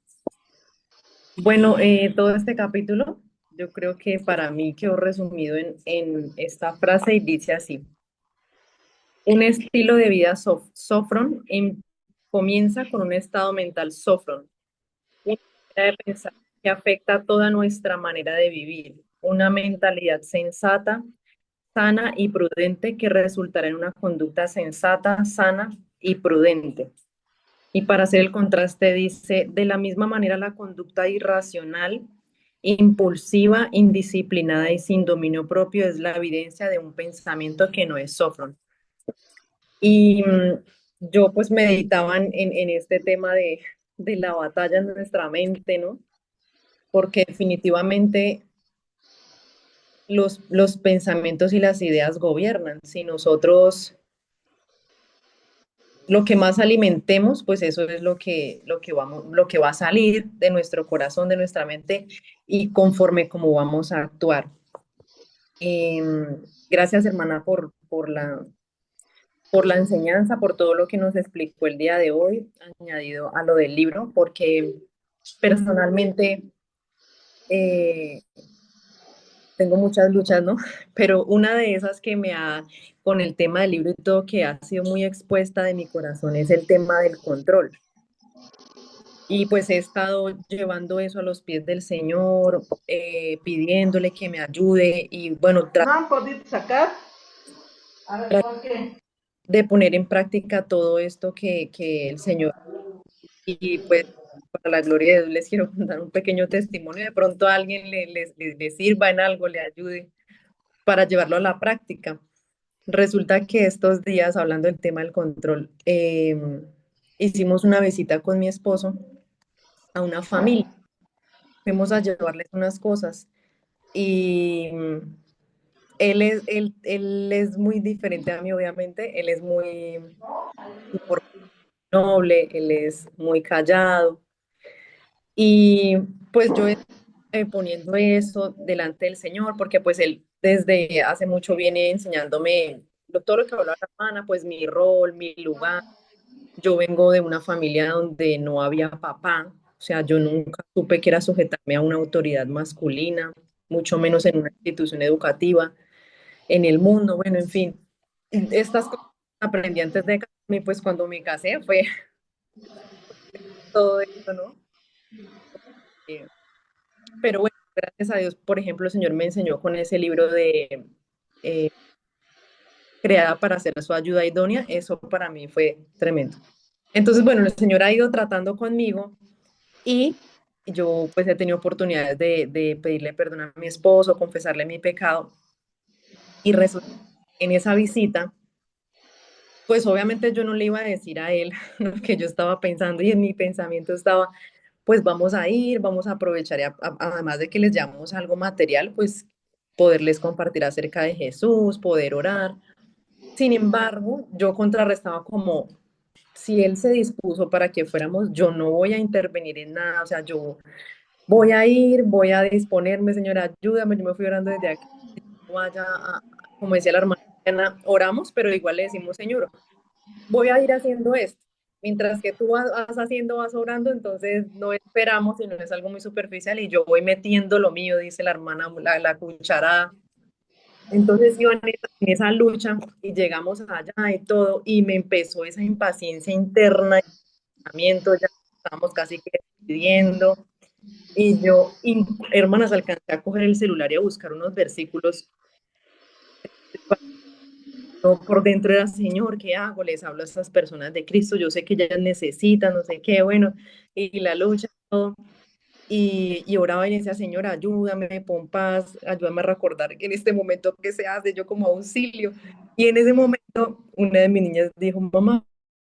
Bueno, todo este capítulo, yo creo que para mí quedó resumido en esta frase y dice así: un estilo de vida sofrón comienza con un estado mental sofrón, una manera de pensar que afecta toda nuestra manera de vivir, una mentalidad sensata, sana y prudente que resultará en una conducta sensata, sana y prudente. Y para hacer el contraste dice, de la misma manera la conducta irracional, impulsiva, indisciplinada y sin dominio propio es la evidencia de un pensamiento que no es sofrón. Y yo pues meditaba en este tema de la batalla en nuestra mente, ¿no? Porque definitivamente los pensamientos y las ideas gobiernan. Si nosotros lo que más alimentemos, pues eso es lo que va a salir de nuestro corazón, de nuestra mente y conforme como vamos a actuar. Gracias, hermana, por la enseñanza, por todo lo que nos explicó el día de hoy, añadido a lo del libro, porque personalmente eh, tengo muchas luchas, ¿no? Pero una de esas que con el tema del libro y todo, que ha sido muy expuesta de mi corazón es el tema del control. Y pues he estado llevando eso a los pies del Señor, pidiéndole que me ayude y bueno, de poner en práctica todo esto que el Señor, y pues para la gloria de Dios les quiero contar un pequeño testimonio, de pronto a alguien le sirva en algo, le ayude para llevarlo a la práctica. Resulta que estos días, hablando del tema del control, hicimos una visita con mi esposo a una familia. Fuimos a llevarles unas cosas y él es muy diferente a mí, obviamente. Él es muy noble, él es muy callado. Y pues yo poniendo eso delante del Señor, porque pues él desde hace mucho viene enseñándome todo lo que hablaba la hermana, pues mi rol, mi lugar. Yo vengo de una familia donde no había papá, o sea, yo nunca supe que era sujetarme a una autoridad masculina, mucho menos en una institución educativa, en el mundo, bueno, en fin. Estas cosas aprendí antes de casarme, y pues cuando me casé fue todo esto, ¿no? Eh, pero bueno, gracias a Dios, por ejemplo, el Señor me enseñó con ese libro de eh, Creada para hacer su ayuda idónea, eso para mí fue tremendo. Entonces, bueno, el Señor ha ido tratando conmigo y yo pues he tenido oportunidades de pedirle perdón a mi esposo, confesarle mi pecado y resulta en esa visita Pues obviamente yo no le iba a decir a él lo que yo estaba pensando y en mi pensamiento estaba, pues vamos a ir, vamos a aprovechar, y además de que les llevamos algo material, pues poderles compartir acerca de Jesús, poder orar. Sin embargo, yo contrarrestaba como, si él se dispuso para que fuéramos, yo no voy a intervenir en nada, o sea, yo voy a ir, voy a disponerme, señora, ayúdame, yo me fui orando desde aquí, vaya, como decía la hermana, Ana, oramos, pero igual le decimos, Señor, voy a ir haciendo esto. Mientras que tú vas haciendo, vas orando, entonces no esperamos, sino es algo muy superficial y yo voy metiendo lo mío, dice la hermana, la cucharada. Entonces iba en esa lucha y llegamos allá y todo, y me empezó esa impaciencia interna, ya estábamos casi que decidiendo, y yo, hermanas, alcancé a coger el celular y a buscar unos versículos. Yo por dentro era, Señor, ¿qué hago? Les hablo a estas personas de Cristo, yo sé que ellas necesitan, no sé qué, bueno, y la lucha, todo. Y oraba y decía, Señor, ayúdame, pon paz, ayúdame a recordar que en este momento que se hace, yo como auxilio. Y en ese momento, una de mis niñas dijo, mamá,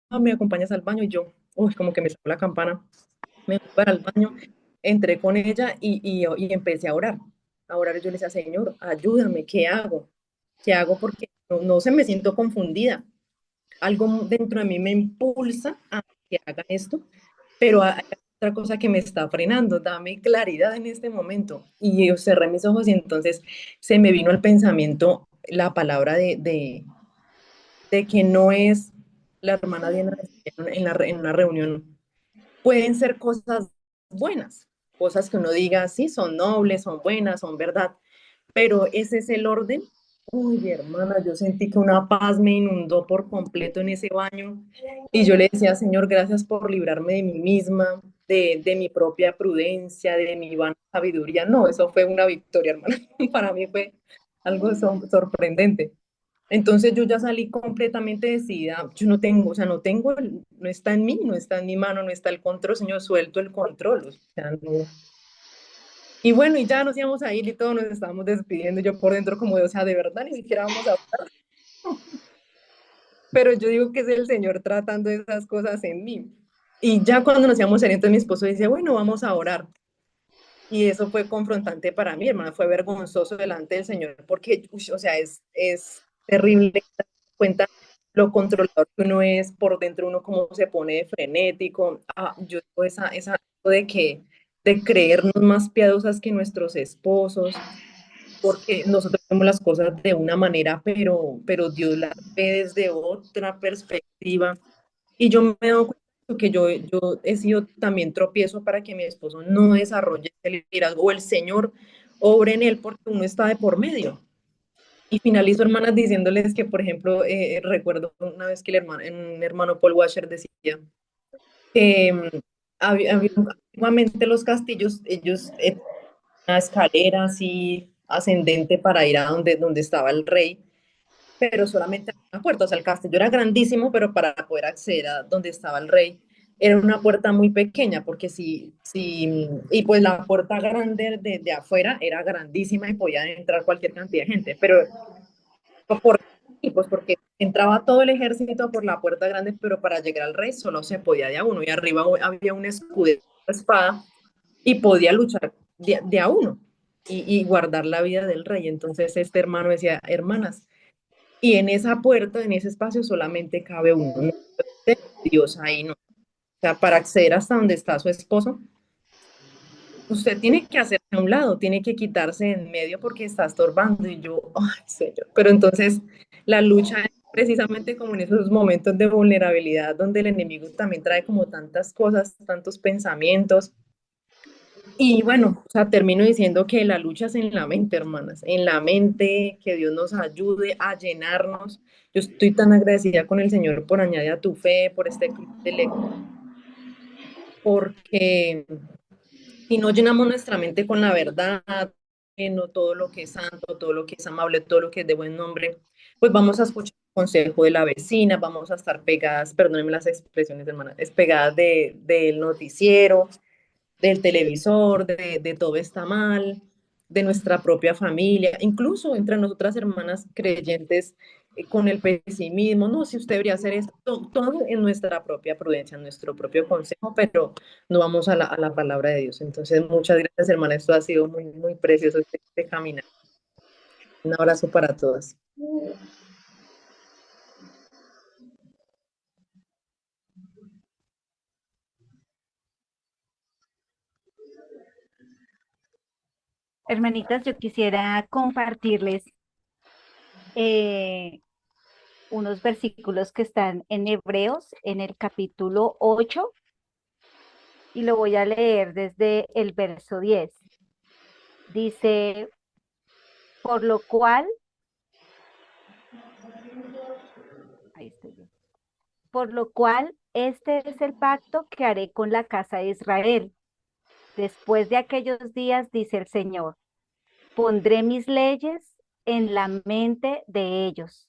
¿me acompañas al baño? Y yo, uy, como que me sacó la campana, me fui para el baño, entré con ella y empecé a orar. Yo le decía, Señor, ayúdame, ¿qué hago? ¿Qué hago? Porque no se me siento confundida. Algo dentro de mí me impulsa a que haga esto, pero hay otra cosa que me está frenando, dame claridad en este momento. Y yo cerré mis ojos y entonces se me vino al pensamiento la palabra de que no es la hermana Diana decía en una reunión, pueden ser cosas buenas, cosas que uno diga, sí, son nobles, son buenas, son verdad, pero ese es el orden. Uy, hermana, yo sentí que una paz me inundó por completo en ese baño y yo le decía, Señor, gracias por librarme de mí misma, de mi propia prudencia, de mi vana sabiduría. No, eso fue una victoria, hermana. Para mí fue algo sorprendente. Entonces yo ya salí completamente decidida, yo no tengo, o sea, no tengo, no está en mí, no está en mi mano, no está el control, Señor, suelto el control, o sea, no. Y bueno, y ya nos íbamos a ir y todos nos estábamos despidiendo, yo por dentro como de, o sea, de verdad, ni siquiera vamos a hablar, pero yo digo que es el Señor tratando esas cosas en mí. Y ya cuando nos íbamos a ir, entonces mi esposo dice, bueno, vamos a orar. Y eso fue confrontante para mí, hermana, fue vergonzoso delante del Señor, porque, uy, o sea, es terrible dar cuenta lo controlador que uno es, por dentro uno cómo se pone de frenético. Yo digo esa de creernos más piadosas que nuestros esposos, porque nosotros vemos las cosas de una manera, pero Dios las ve desde otra perspectiva. Y yo me he dado cuenta que yo he sido también tropiezo para que mi esposo no desarrolle el liderazgo o el Señor obre en él porque uno está de por medio. Y finalizo, hermanas, diciéndoles que, por ejemplo, recuerdo una vez que un hermano Paul Washer decía que antiguamente los castillos, ellos una escalera así ascendente para ir a donde estaba el rey, pero solamente una puerta, o sea, el castillo era grandísimo, pero para poder acceder a donde estaba el rey, era una puerta muy pequeña, porque y pues la puerta grande de afuera era grandísima y podía entrar cualquier cantidad de gente, pero por, y pues porque entraba todo el ejército por la puerta grande, pero para llegar al rey solo se podía de a uno, y arriba había un escudero, una espada, y podía luchar de a uno y guardar la vida del rey. Entonces este hermano decía, hermanas, y en esa puerta, en ese espacio, solamente cabe uno. No puede Dios ahí, no. O sea, para acceder hasta donde está su esposo, usted tiene que hacerse a un lado, tiene que quitarse de en medio porque está estorbando. Y yo, ay, señor. Pero entonces la lucha es precisamente como en esos momentos de vulnerabilidad donde el enemigo también trae como tantas cosas, tantos pensamientos. Y bueno, o sea, termino diciendo que la lucha es en la mente, hermanas, en la mente, que Dios nos ayude a llenarnos. Yo estoy tan agradecida con el Señor por añadir a tu fe, por este club de lectura, porque si no llenamos nuestra mente con la verdad, no todo lo que es santo, todo lo que es amable, todo lo que es de buen nombre, pues vamos a escuchar el consejo de la vecina, vamos a estar pegadas, perdónenme las expresiones, hermanas, es pegadas del noticiero, del televisor, de todo está mal. de nuestra propia familia, incluso entre nosotras hermanas creyentes, con el pesimismo, no, si usted debería hacer esto, todo en nuestra propia prudencia, en nuestro propio consejo, pero no vamos a la palabra de Dios. Entonces, muchas gracias, hermana, esto ha sido muy, muy precioso este caminar. Un abrazo para todas. Hermanitas, yo quisiera compartirles eh, unos versículos que están en Hebreos, en el capítulo 8, y lo voy a leer desde el verso 10. Dice, por lo cual, ahí estoy yo, por lo cual este es el pacto que haré con la casa de Israel. Después de aquellos días, dice el Señor, pondré mis leyes en la mente de ellos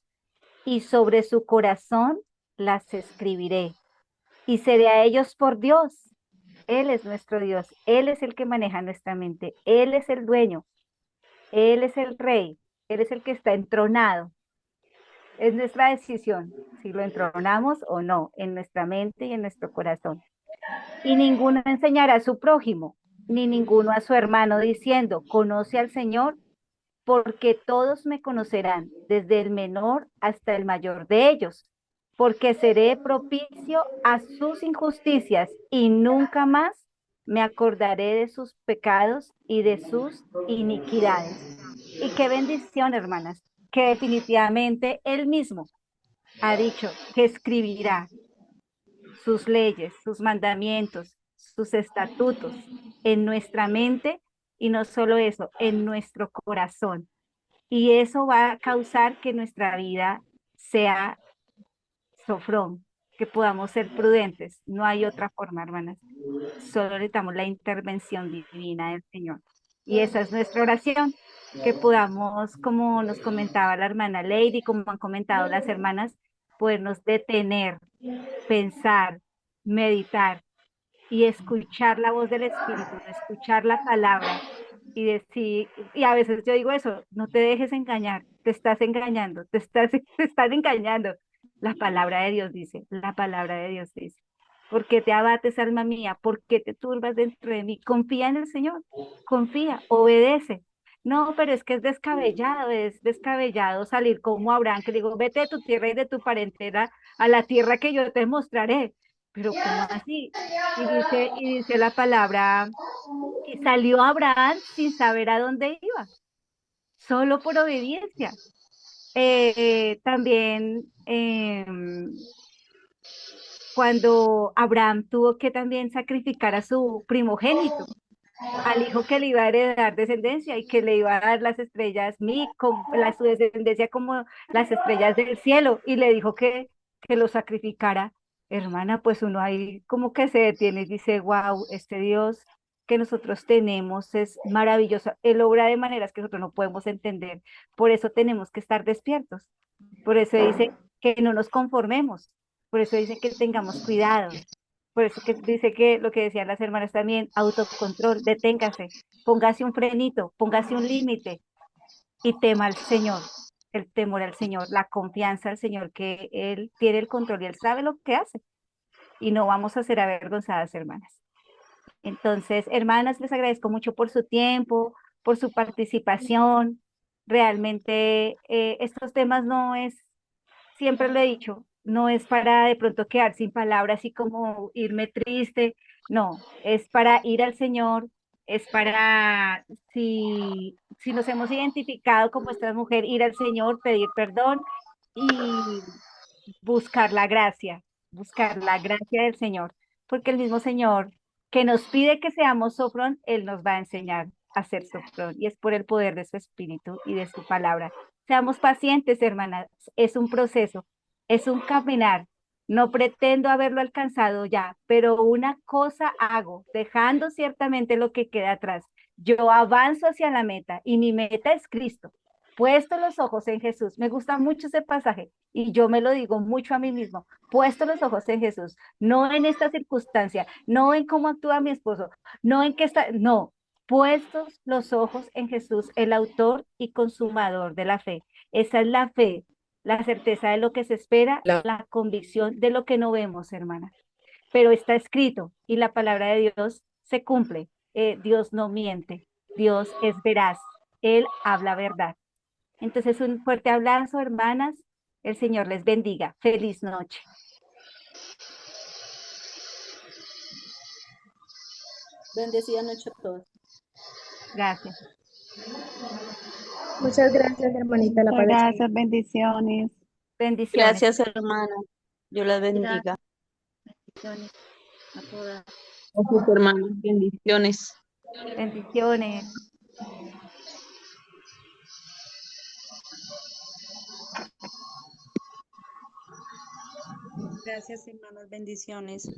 y sobre su corazón las escribiré y seré a ellos por Dios. Él es nuestro Dios, Él es el que maneja nuestra mente, Él es el dueño, Él es el rey, Él es el que está entronado. Es nuestra decisión si lo entronamos o no en nuestra mente y en nuestro corazón. Y ninguno enseñará a su prójimo, ni ninguno a su hermano diciendo, conoce al Señor, porque todos me conocerán, desde el menor hasta el mayor de ellos, porque seré propicio a sus injusticias y nunca más me acordaré de sus pecados y de sus iniquidades. Y qué bendición, hermanas, que definitivamente Él mismo ha dicho que escribirá sus leyes, sus mandamientos, sus estatutos en nuestra mente y no solo eso, en nuestro corazón. Y eso va a causar que nuestra vida sea sofrón, que podamos ser prudentes. No hay otra forma, hermanas. Solo necesitamos la intervención divina del Señor. Y esa es nuestra oración, que podamos, como nos comentaba la hermana Lady, como han comentado las hermanas, podernos detener, pensar, meditar y escuchar la voz del Espíritu, escuchar la palabra y decir, y a veces yo digo eso, no te dejes engañar, te estás engañando, te estás engañando. La palabra de Dios dice, la palabra de Dios dice. ¿Por qué te abates, alma mía? ¿Por qué te turbas dentro de mí? Confía en el Señor, confía, obedece. No, pero es descabellado salir como Abraham, que le digo, vete de tu tierra y de tu parentela a la tierra que yo te mostraré. Pero ¿cómo así? Y dice la palabra, y salió Abraham sin saber a dónde iba, solo por obediencia. También cuando Abraham tuvo que también sacrificar a su primogénito, al hijo que le iba a heredar descendencia y que le iba a dar las estrellas, su descendencia como las estrellas del cielo, y le dijo que lo sacrificara. Hermana, pues uno ahí como que se detiene y dice, wow, este Dios que nosotros tenemos es maravilloso. Él obra de maneras que nosotros no podemos entender. Por eso tenemos que estar despiertos. Por eso dice que no nos conformemos. Por eso dice que tengamos cuidado. Por eso que dice que lo que decían las hermanas también, autocontrol, deténgase, póngase un frenito, póngase un límite y tema al Señor, el temor al Señor, la confianza al Señor, que Él tiene el control y Él sabe lo que hace y no vamos a ser avergonzadas, hermanas. Entonces, hermanas, les agradezco mucho por su tiempo, por su participación. Realmente estos temas no es, siempre lo he dicho, no es para de pronto quedar sin palabras y como irme triste, no, es para ir al Señor, es para, si nos hemos identificado como esta mujer, ir al Señor, pedir perdón y buscar la gracia del Señor, porque el mismo Señor que nos pide que seamos sofrón, Él nos va a enseñar a ser sofrón y es por el poder de su espíritu y de su palabra. Seamos pacientes, hermanas, es un proceso, es un caminar. No pretendo haberlo alcanzado ya, pero una cosa hago, dejando ciertamente lo que queda atrás. Yo avanzo hacia la meta y mi meta es Cristo. Puesto los ojos en Jesús. Me gusta mucho ese pasaje y yo me lo digo mucho a mí mismo. Puesto los ojos en Jesús, no en esta circunstancia, no en cómo actúa mi esposo, no en qué está, no. puestos los ojos en Jesús, el autor y consumador de la fe. Esa es la fe, la certeza de lo que se espera, La, la convicción de lo que no vemos, hermana. Pero está escrito y la palabra de Dios se cumple. Dios no miente, Dios es veraz, Él habla verdad. Entonces, un fuerte abrazo, hermanas. El Señor les bendiga. Feliz noche. Bendecida noche a todos. Gracias. Muchas gracias, hermanita, la Muchas paz. gracias, bendiciones. Bendiciones. Gracias, hermana. Dios la bendiga. Bendiciones a todas. Gracias, hermana. Bendiciones. Bendiciones. Gracias, hermanas. Bendiciones.